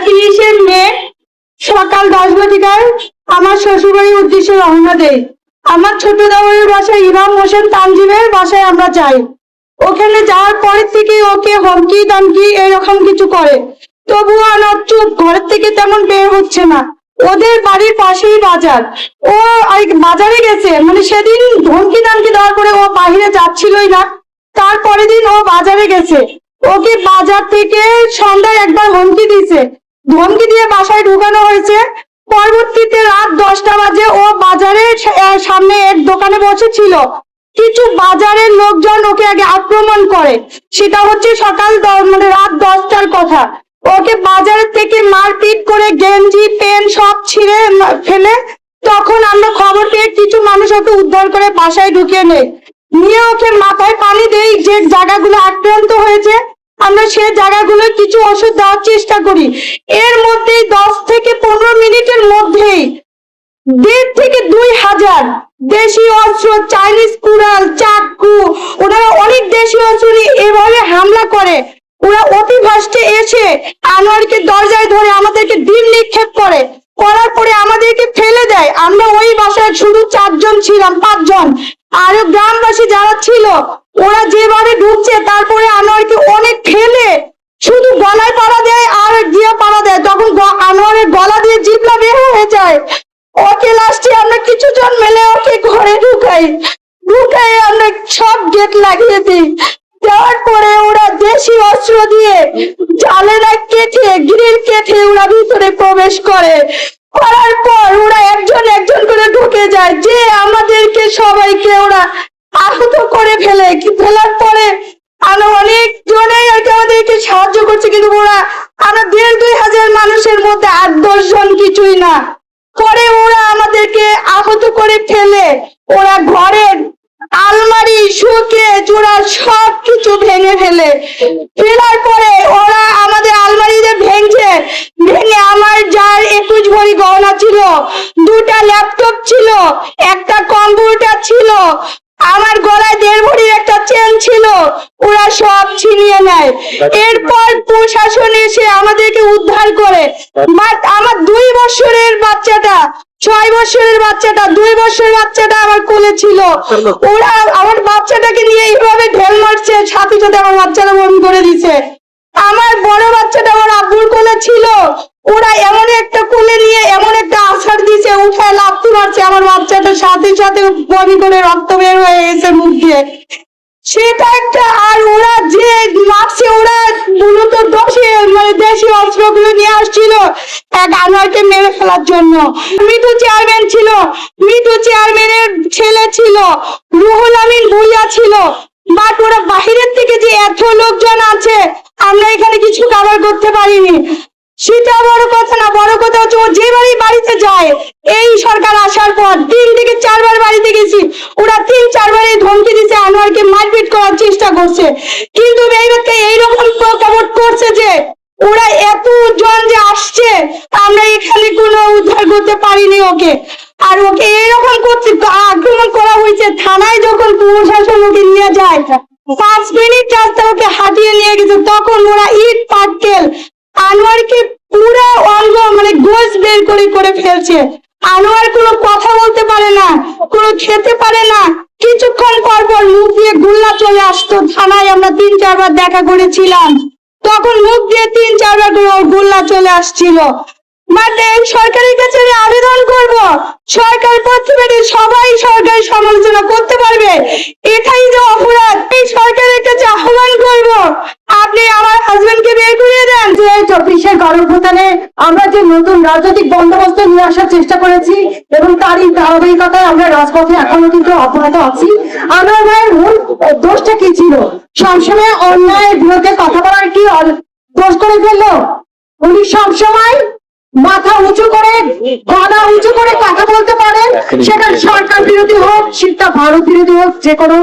30শে মে সকাল 10 ঘটিকায় আমার শ্বশুরবাড়ির উদ্দেশ্যে রওনা দেই। আমার ছোট দেওরের বাসায় ইমাম হোসেন তানজিমের বাসায় আমরা যাই। ওখানে যাওয়ার পরের থেকে ওকে হমকি দমকি এরকম কিছু করে, তবুও আনোয়ার চুপ, ঘরের থেকে তেমন বের হচ্ছে না। ওদের বাড়ির পাশেই বাজার, ও বাজারে গেছে, মানে সেদিন ধমকি দামকি দেওয়ার পরে ও বাহিরে যাচ্ছিলই না। তারপরের দিন ও বাজারে গেছে, ওকে বাজার থেকে সন্ধ্যায় একবার হুমকি দিছে, ধমকি দিয়ে বাসায় ঢুকানো হয়েছে। পরবর্তীতে রাত 10টা বাজে ও বাজারের সামনে এক দোকানে বসেছিল, কিছু বাজারের লোকজন ওকে আগে আক্রমণ করে। সেটা হচ্ছে সকাল মানে রাত 10টার কথা। ওকে বাজারের থেকে মারপিট করে গেঞ্জি প্যান্ট সব ছিঁড়ে ফেলে। তখন আমরা খবর পেয়ে কিছু মানুষ ওকে উদ্ধার করে বাসায় ঢুকিয়ে নিয়ে ওকে মাথায় পানি দেই। যে জায়গাগুলো আক্রান্ত হয়েছে আমরা সে জায়গাগুলো কিছু ওষুধ দেওয়ার চেষ্টা করি। এর মধ্যেই 10 থেকে 15 মিনিটের মধ্যেই 1.5 থেকে 2,000 দেশি অস্ত্র, চাইনিজ কুড়াল, চাকু, ওনারা অনেক দেশি অস্ত্র এভাবে হামলা করে। ওরা অতি ভাস্টে এসে আনোয়ারকে দরজায় ধরে আমাদেরকে ডিম নিক্ষেপ করার পরে আমাদেরকে ফেলে দেয়। আমরা ওই বাসায় শুধু 4 জন ছিলাম, 5 জন। আর গ্রামবাসী যারা ছিল ওরা যেভাবে ঢুকছে, তারপরে আনোয়ারকে অনেক ফেলে শুধু গলায় পাড়া দেয় আর দিয়ে পাড়া দেয়। তখন আনোয়ারের গলা দিয়ে জিভলা বের হয়ে যায়। ওকে লাস্টে আমরা কিছু জন মিলে ওকে ঘরে ঢুকাই আমরা সব গেট লাগিয়ে দিই। দেওয়ার পরে ওরা দেশি অস্ত্র দিয়ে জালেরা কেটে গ্রিল কেটে ওরা ভিতরে প্রবেশ করার পর ওরা একজন একজন করে ঢুকে যায়, যে আমাদেরকে সবাইকে ওরা আহত করে ফেলার পরে আমরা অনেক জনেই আমাদেরকে সাহায্য করছে, কিন্তু ওরা আমরা 1,500 মানুষের মধ্যে 8-10 জন কিছুই না। পরে ওরা আমাদেরকে আহত করে ফেলে ওরা ঘরের আলমারি শুকে চূড়া সবকিছু ভেঙে ফেলার পরে ওরা আমাদের আলমারিতে ভেঙে আমার যার 21 ভরি গহনা ছিল, 2টা ল্যাপটপ ছিল, একটা কম্পিউটার ছিল, আমার গলায় 1.5 ভরির একটা চেন ছিল, ওরা সব ছিনিয়ে নেয়। এরপর প্রশাসন এসে আমাদেরকে উদ্ধার করে। আমার 2 বছরের বাচ্চাটা, 6 বছরের বাচ্চাটা, 2 বছরের বাচ্চাটা আমার কোলে ছিল। ওরা আমার বাচ্চাটাকে নিয়ে এইভাবে ঢেল মারছে, সাথে সাথে আমার বাচ্চাটা বমি করে দিছে। আমার বড় বাচ্চাটা আমার আব্বুর কোলে ছিল, ওরা এমন একটা কোলে নিয়ে এমন একটা আছাড় দিছে, উঠায় লাফতে মারছে, আমার বাচ্চাটা সাথে সাথে বমি করে রক্ত বের হয়ে গেছে মুখ দিয়ে। সেটা একটা। আর ওরা যে মারছে ওরা মূলত দেশি অস্ত্রগুলো নিয়ে আসছিল এক আনোয়ারকে মেরে ফেলার জন্য। মৃত্যু চেয়ারম্যান ছিল, মৃত্যু চেয়ারম্যানের ছেলে ছিল, রুহুল আমিন ভুইয়া ছিল। বাট ওরা বাহিরের থেকে যে এত লোকজন আছে, আমরা এখানে কিছু কভার করতে পারিনি। সেটা বড় কথা না, বড় কথা হচ্ছে ও যে বাড়িতে যায়, এই সরকার আসার পর 3 থেকে 4 বার বাড়িতে গেছি, ওরা 3-4 বারে ধমকি দিচ্ছে, আনোয়ারকে মারপিট করার চেষ্টা করছে। কিন্তু এইরকম প্রকট করছে যে ওরা এত জন যে আসছে, আমরা এখানে কোনো উদ্ধার করতে পারিনি ওকে। আর ওকে এরকম করছে, আক্রমণ করা হয়েছে। থানায় যখন প্রশাসন ওকে নিয়ে যায়, 5 মিনিট রাস্তা ওকে হাঁটিয়ে নিয়ে গেছে, তখন ওরা ইট পাটকেল আনোয়ারকে পুরো অঙ্গ মানে গোশ বের করে ফেলছে। আনোয়ার কোনো কথা বলতে পারে না, কোনো খেতে পারে না। কিছুক্ষণ পর মুখ দিয়ে গুল্লা চলে আসতো। থানায় আমরা 3-4 বার দেখা করেছিলাম, তখন মুখ দিয়ে 3-4 বার গুল্লা চলে আসছিল। মানে সরকারের কাছে আবেদন করব, সরকার প্রতিবাদী সবাই সরকারি সমালোচনা করতে পারবে, এটাই যে অপরাধ। এই সরকারের কাছে আহ্বান করব, আপনি আমার হাজবেন্ডকে বের করিয়ে দেন। যে 24শে গণঅভ্যুত্থানে আমরা যে নতুন রাজনৈতিক বন্দোবস্ত নিয়ে আসার চেষ্টা করেছি এবং তারই ধারাবাহিকতায় আমরা রাজপথে এখনো কিন্তু অব্যাহত আছি। আনোয়ার ভাইয়ের মূল দোষটা কি ছিল? সবসময় অন্যায়ের বিরুদ্ধে কথা বলার কি দোষ করে ফেললো? উনি সবসময় মাথা উঁচু করে গলা উঁচু করে কথা বলতে পারেন, সেটা সরকার বিরোধী হোক, সেটা ভারত বিরোধী হোক, যে কোনো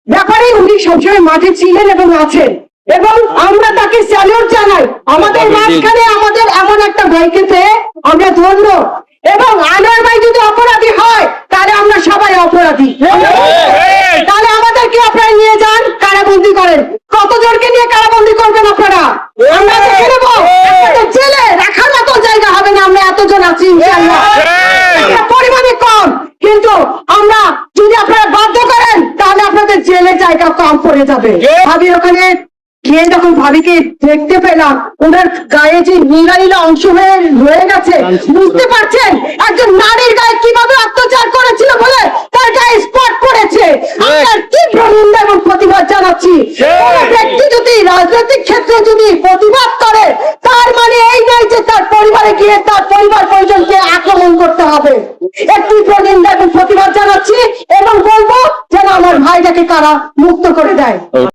ব্যাপারে উনি সবসময় মাঠে ছিলেন এবং আছেন, এবং আমরা তাকে স্যালুট জানাই। আমাদের মাঝখানে আমাদের এমন একটা ভাইকে পেয়ে আমরা ধন্য। এবং আনোয়ার ভাই যদি অপরাধী হয়, তাহলে আমরা সবাই অপরাধী। তাহলে আমাদেরকে আপনারা নিয়ে যান, কারাবন্দি করেন। কতজনকে নিয়ে কারাবন্দি করবেন আপনারা? আমরা দেখে নেবো, জেলে রাখা ইনশাআল্লাহ। এটা পরিমাণে কম, কিন্তু আমরা যদি আপনারা বাধ্য করেন তাহলে আপনাদের জেলে জায়গা কম পড়ে যাবে। ভাবির ওখানে গিয়ে যখন ভাবিকে দেখতে পেলাম, ওনার গায়ে যে নীলা নীলা অংশ হয়ে রয়ে গেছে, বুঝতে পারছেন একজন নারীর গায়ে কিভাবে অত্যাচার করেছিল বলে তার গায়ে স্পট পড়েছে। আমরা তীব্র নিন্দা এবং প্রতিবাদ জানাচ্ছি। কোনো ব্যক্তি যদি রাজনৈতিক ক্ষেত্রে যদি প্রতিবাদ করে, তার মানে এই নয় যে তার পরিবারে গিয়ে তার পরিবার পরিজনকে আক্রমণ করতে হবে। এর তীব্র নিন্দা এবং প্রতিবাদ জানাচ্ছি এবং বলবো যেন আমার ভাইটাকে কারা মুক্ত করে দেয়।